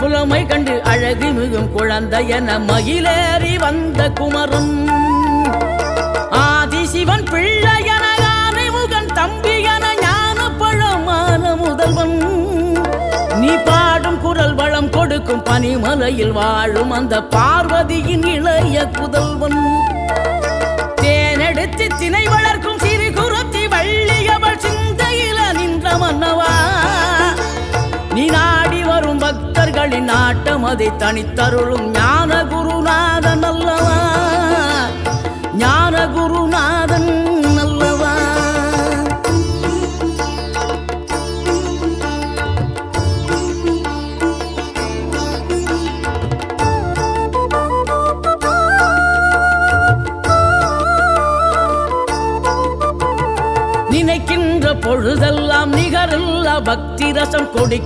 புலமை கண்டு அழகு மிகும் குழந்தை என மகிழேறி வந்த குமரன் ஆதிசிவன் பிள்ளையன ஆனைமுகன் தம்பியன ஞான பழமான முதல்வன் நீ பாடும் குரல் வளம் கொடுக்கும் பனிமலையில் வாழும் அந்த பார்வதியின் இளைய புதல்வன் தேனெடுத்து திணை வளர்க்கும் சிறு குருத்தி வள்ளியவள் சிந்தையில நின்ற மன்னவா நீ நாடி வரும் பக்தர்களின் நாட்டம் அதை தனித்தருளும் ஞான குருநாதன் அல்லவா ஞான குருநாதன் அல்லவா நினைக்கின்ற பொழுதெல்லாம் நிகரில்லா பக்தி ரசம் கொடுக்க